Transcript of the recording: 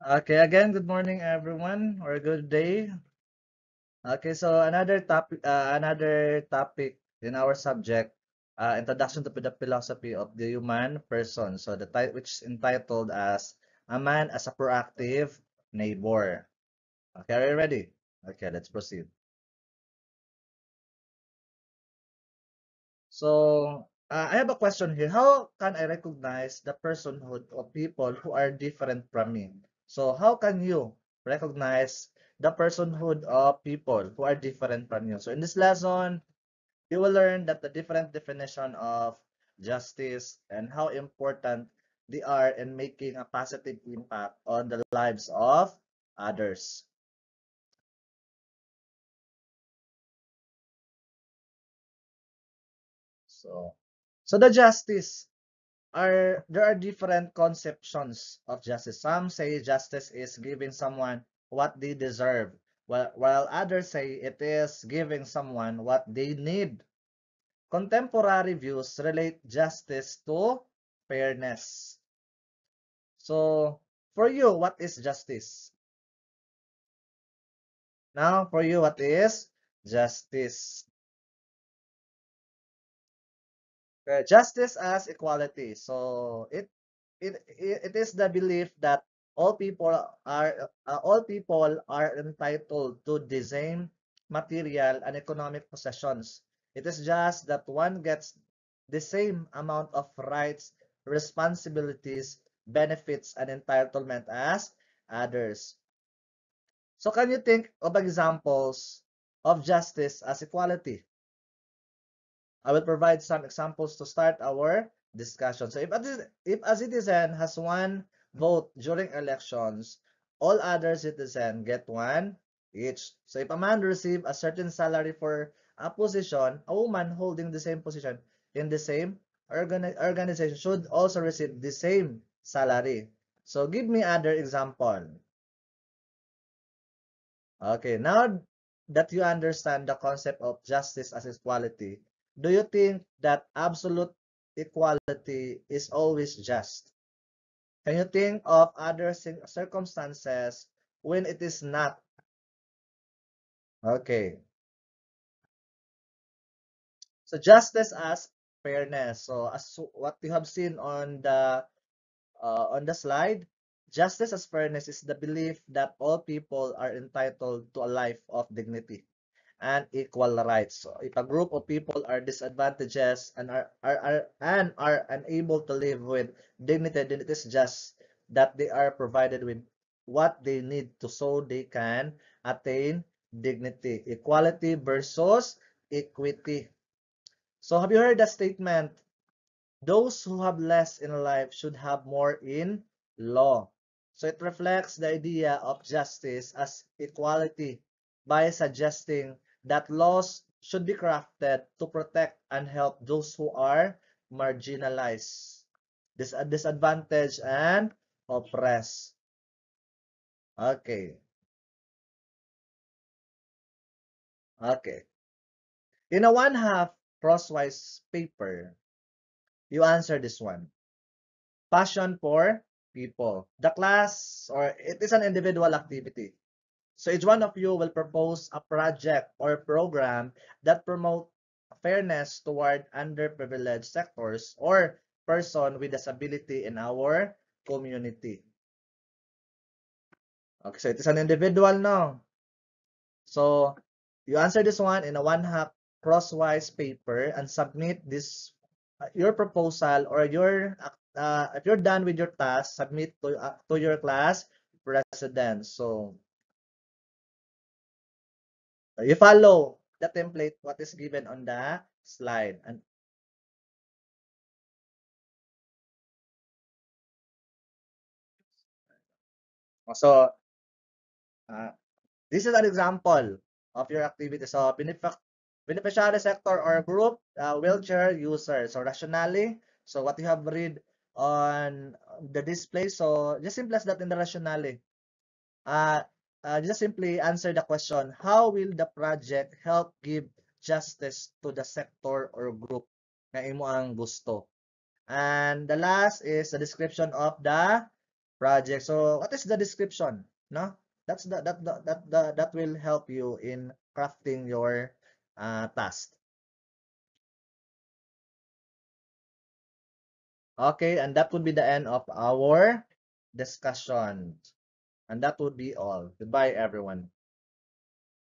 Okay, again, good morning, everyone, or good day. Okay, so another topic in our subject, introduction to the philosophy of the human person. So which is entitled as a man as a proactive neighbor. Okay, are you ready? Okay, let's proceed. So I have a question here. How can I recognize the personhood of people who are different from me? So how can you recognize the personhood of people who are different from you? So in this lesson, you will learn that the different definition of justice and how important they are in making a positive impact on the lives of others. So, so the justice there are different conceptions of justice. Some say justice is giving someone what they deserve, while others say it is giving someone what they need. Contemporary views relate justice to fairness. So, for you, what is justice? Now, for you, what is justice? Justice as equality. So, it is the belief that all people are entitled to the same material and economic possessions. It is just that one gets the same amount of rights, responsibilities, benefits, and entitlement as others. So can you think of examples of justice as equality? I will provide some examples to start our discussion. So if a citizen has one vote during elections, all other citizens get one each. So if a man receives a certain salary for a position, a woman holding the same position in the same organization should also receive the same salary. So give me other example. Okay, now that you understand the concept of justice as equality, do you think that absolute equality is always just? Can you think of other circumstances when it is not? Okay, so justice as fairness. So as what you have seen on the slide, justice as fairness is the belief that all people are entitled to a life of dignity and equal rights. So if a group of people are disadvantaged and are unable to live with dignity, then it is just that they are provided with what they need to so they can attain dignity. Equality versus equity. So have you heard the statement, those who have less in life should have more in law. So it reflects the idea of justice as equality by suggesting that laws should be crafted to protect and help those who are marginalized, disadvantaged, and oppressed. Okay. Okay. In a one-half crosswise paper, you answer this one. Passion for people. The class, or it is an individual activity. So each one of you will propose a project or program that promote fairness toward underprivileged sectors or person with disability in our community. Okay, so it is an individual now. So you answer this one in a one-half crosswise paper and submit this your proposal or your if you're done with your task, submit to your class president. So you follow the template what is given on the slide. And so uh, this is an example of your activity. So beneficiary sector or group, wheelchair user. So rationale. So what you have read on the display. So just simple as that in the rationale. Uh, just simply answer the question, how will the project help give justice to the sector or group na imo ang gusto? And the last is the description of the project. So what is the description? No? That's that will help you in crafting your task. Okay, and that would be the end of our discussion. And that would be all. Goodbye, everyone.